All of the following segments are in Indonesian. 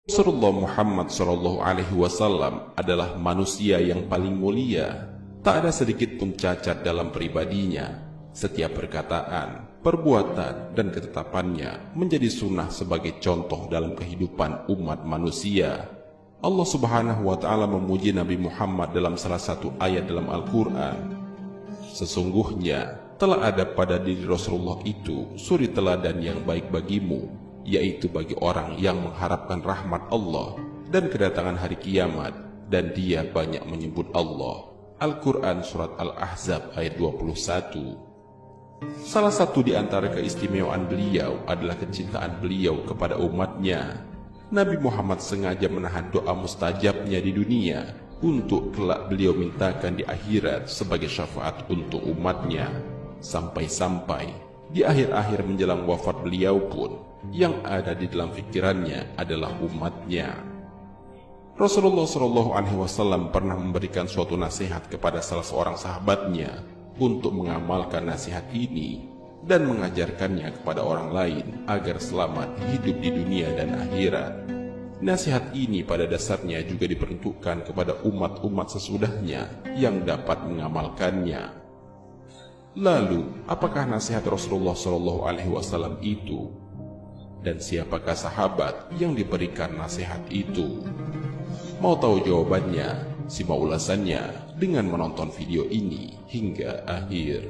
Rasulullah Muhammad SAW adalah manusia yang paling mulia. Tak ada sedikit pun cacat dalam pribadinya. Setiap perkataan, perbuatan, dan ketetapannya menjadi sunnah sebagai contoh dalam kehidupan umat manusia. Allah Subhanahu wa Ta'ala memuji Nabi Muhammad dalam salah satu ayat dalam Al-Quran. Sesungguhnya telah ada pada diri Rasulullah itu suri teladan yang baik bagimu, yaitu bagi orang yang mengharapkan rahmat Allah dan kedatangan hari kiamat, dan dia banyak menyebut Allah. Al-Quran Surat Al-Ahzab ayat 21. Salah satu di antara keistimewaan beliau adalah kecintaan beliau kepada umatnya. Nabi Muhammad sengaja menahan doa mustajabnya di dunia untuk kelak beliau mintakan di akhirat sebagai syafaat untuk umatnya. Sampai-sampai di akhir-akhir menjelang wafat beliau pun yang ada di dalam pikirannya adalah umatnya. Rasulullah SAW pernah memberikan suatu nasihat kepada salah seorang sahabatnya untuk mengamalkan nasihat ini dan mengajarkannya kepada orang lain agar selamat hidup di dunia dan akhirat. Nasihat ini pada dasarnya juga diperuntukkan kepada umat-umat sesudahnya yang dapat mengamalkannya. Lalu, apakah nasihat Rasulullah SAW itu? Dan siapakah sahabat yang diberikan nasihat itu? Mau tahu jawabannya? Simak ulasannya dengan menonton video ini hingga akhir.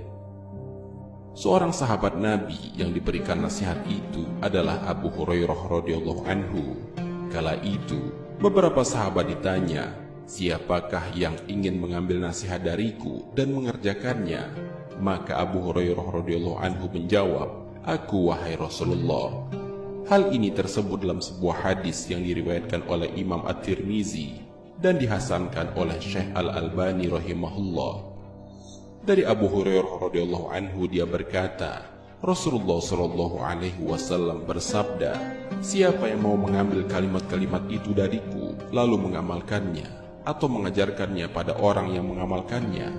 Seorang sahabat Nabi yang diberikan nasihat itu adalah Abu Hurairah radhiyallahu anhu. Kala itu, beberapa sahabat ditanya, "Siapakah yang ingin mengambil nasihat dariku dan mengerjakannya?" Maka Abu Hurairah radhiyallahu anhu menjawab, "Aku, wahai Rasulullah." Hal ini tersebut dalam sebuah hadis yang diriwayatkan oleh Imam At-Tirmizi dan dihasankan oleh Syekh Al-Albani rahimahullah. Dari Abu Hurairah radhiyallahu anhu dia berkata, Rasulullah SAW bersabda, "Siapa yang mau mengambil kalimat-kalimat itu dariku lalu mengamalkannya atau mengajarkannya pada orang yang mengamalkannya?"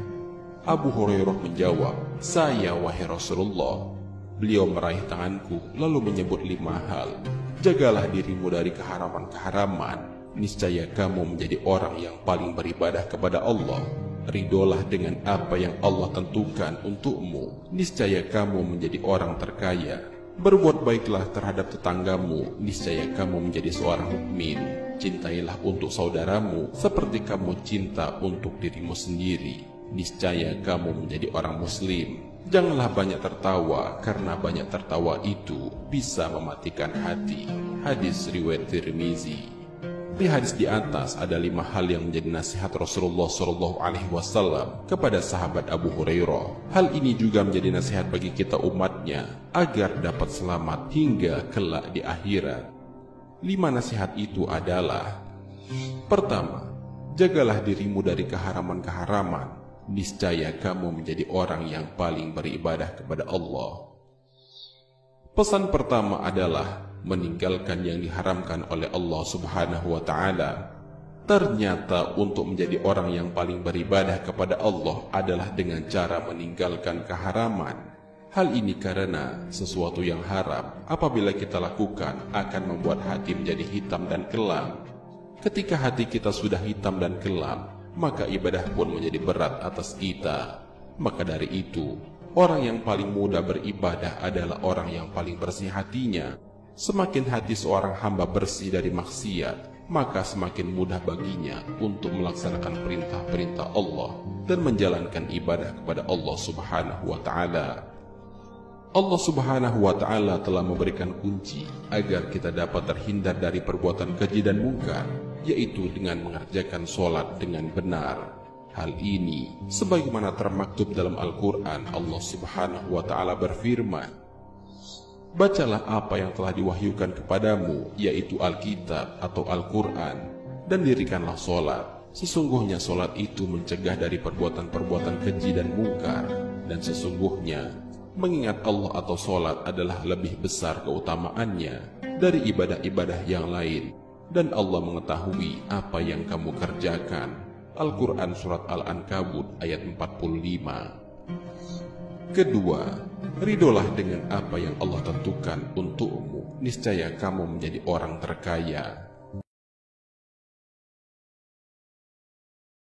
Abu Hurairah menjawab, "Saya, wahai Rasulullah." Beliau meraih tanganku lalu menyebut 5 hal. "Jagalah dirimu dari keharaman-keharaman, niscaya kamu menjadi orang yang paling beribadah kepada Allah. Ridolah dengan apa yang Allah tentukan untukmu, niscaya kamu menjadi orang terkaya. Berbuat baiklah terhadap tetanggamu, niscaya kamu menjadi seorang mukmin. Cintailah untuk saudaramu seperti kamu cinta untuk dirimu sendiri, niscaya kamu menjadi orang muslim. Janganlah banyak tertawa, karena banyak tertawa itu bisa mematikan hati." Hadis riwayat Tirmizi. Di hadis di atas ada 5 hal yang menjadi nasihat Rasulullah SAW kepada sahabat Abu Hurairah. Hal ini juga menjadi nasihat bagi kita umatnya agar dapat selamat hingga kelak di akhirat. 5 nasihat itu adalah: pertama, jagalah dirimu dari keharaman-keharaman, niscaya kamu menjadi orang yang paling beribadah kepada Allah. Pesan pertama adalah meninggalkan yang diharamkan oleh Allah Subhanahu wa Ta'ala. Ternyata untuk menjadi orang yang paling beribadah kepada Allah adalah dengan cara meninggalkan keharaman. Hal ini karena sesuatu yang haram apabila kita lakukan akan membuat hati menjadi hitam dan kelam. Ketika hati kita sudah hitam dan kelam, maka ibadah pun menjadi berat atas kita. Maka dari itu, orang yang paling mudah beribadah adalah orang yang paling bersih hatinya. Semakin hati seorang hamba bersih dari maksiat, maka semakin mudah baginya untuk melaksanakan perintah-perintah Allah dan menjalankan ibadah kepada Allah Subhanahu wa Ta'ala. Allah Subhanahu wa Ta'ala telah memberikan kunci agar kita dapat terhindar dari perbuatan keji dan mungkar, yaitu dengan mengerjakan sholat dengan benar. Hal ini sebagaimana termaktub dalam Al-Quran. Allah Subhanahu wa Ta'ala berfirman, "Bacalah apa yang telah diwahyukan kepadamu, yaitu Alkitab atau Al-Quran, dan dirikanlah sholat. Sesungguhnya sholat itu mencegah dari perbuatan-perbuatan keji dan mungkar, dan sesungguhnya mengingat Allah atau sholat adalah lebih besar keutamaannya dari ibadah-ibadah yang lain, dan Allah mengetahui apa yang kamu kerjakan." Al-Quran Surat Al-Ankabut ayat 45. Kedua, ridolah dengan apa yang Allah tentukan untukmu, niscaya kamu menjadi orang terkaya.